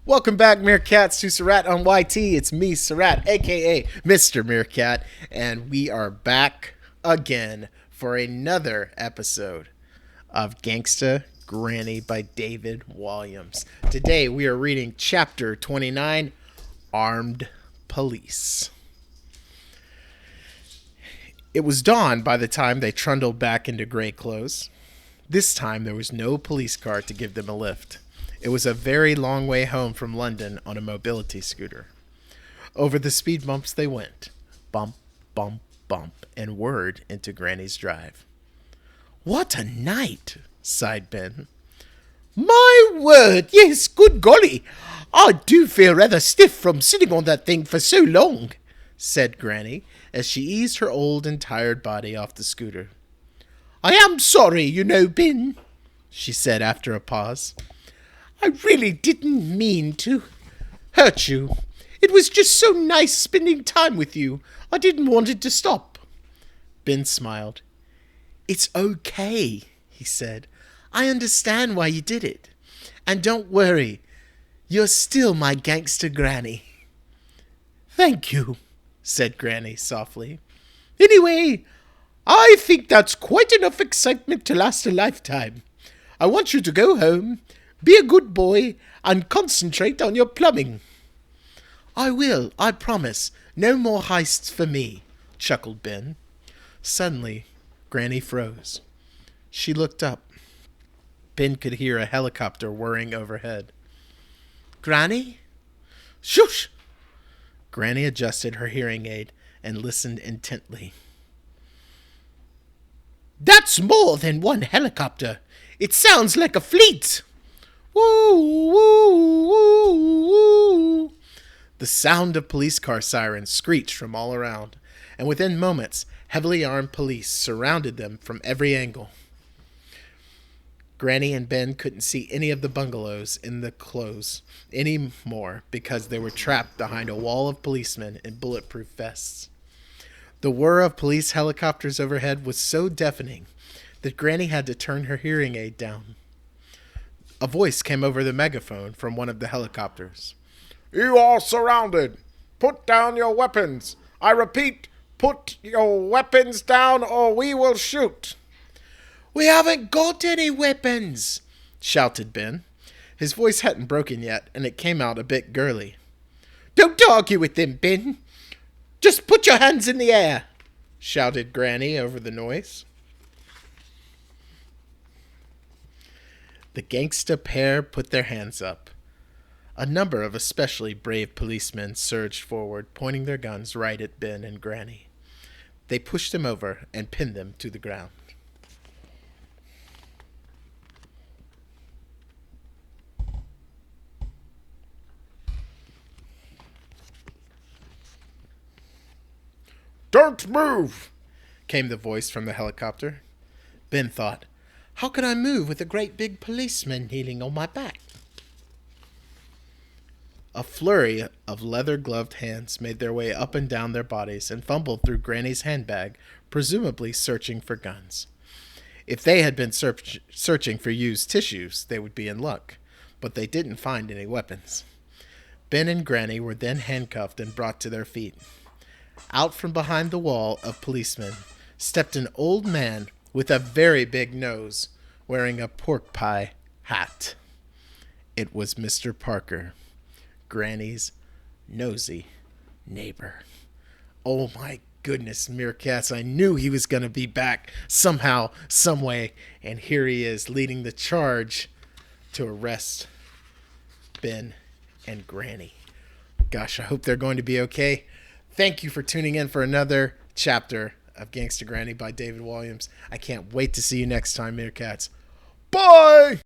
Welcome back, Meerkats, to Surratt on YT. It's me, Surratt, aka Mr. Meerkat, and we are back again for another episode of Gangsta Granny by David Walliams. Today we are reading Chapter 29, Armed Police. It was dawn by the time they trundled back into gray clothes. This time there was no police car to give them a lift. It was a very long way home from London on a mobility scooter. Over the speed bumps they went. Bump, bump, bump, and whirred into Granny's drive. "What a night!" sighed Ben. "My word, yes, good golly. I do feel rather stiff from sitting on that thing for so long," said Granny, as she eased her old and tired body off the scooter. "I am sorry, you know, Ben," she said after a pause. "I really didn't mean to hurt you. It was just so nice spending time with you. I didn't want it to stop." Ben smiled. "It's okay," he said. "I understand why you did it. And don't worry, you're still my gangster granny." "Thank you," said Granny softly. "Anyway, I think that's quite enough excitement to last a lifetime. I want you to go home, be a good boy, and concentrate on your plumbing." "I will, I promise. No more heists for me," chuckled Ben. Suddenly, Granny froze. She looked up. Ben could hear a helicopter whirring overhead. "Granny?" "Shush!" Granny adjusted her hearing aid and listened intently. "That's more than one helicopter. It sounds like a fleet." "Woo, woo, woo, woo." The sound of police car sirens screeched from all around, and within moments, heavily armed police surrounded them from every angle. Granny and Ben couldn't see any of the bungalows in the close anymore because they were trapped behind a wall of policemen in bulletproof vests. The whir of police helicopters overhead was so deafening that Granny had to turn her hearing aid down. A voice came over the megaphone from one of the helicopters. "You are surrounded. Put down your weapons. I repeat, put your weapons down or we will shoot." "We haven't got any weapons," shouted Ben. His voice hadn't broken yet, and it came out a bit girly. "Don't argue with them, Ben. Just put your hands in the air," shouted Granny over the noise. The gangsta pair put their hands up. A number of especially brave policemen surged forward, pointing their guns right at Ben and Granny. They pushed them over and pinned them to the ground. "Don't move!" came the voice from the helicopter. Ben thought, "How can I move with a great big policeman kneeling on my back?" A flurry of leather-gloved hands made their way up and down their bodies and fumbled through Granny's handbag, presumably searching for guns. If they had been searching for used tissues, they would be in luck, but they didn't find any weapons. Ben and Granny were then handcuffed and brought to their feet. Out from behind the wall of policemen stepped an old man with a very big nose, wearing a pork pie hat. It was Mr. Parker, Granny's nosy neighbor. Oh my goodness, Meerkats, I knew he was going to be back somehow, some way, and here he is leading the charge to arrest Ben and Granny. Gosh, I hope they're going to be okay. Thank you for tuning in for another chapter of Gangsta Granny by David Walliams. I can't wait to see you next time, Meerkats. Bye!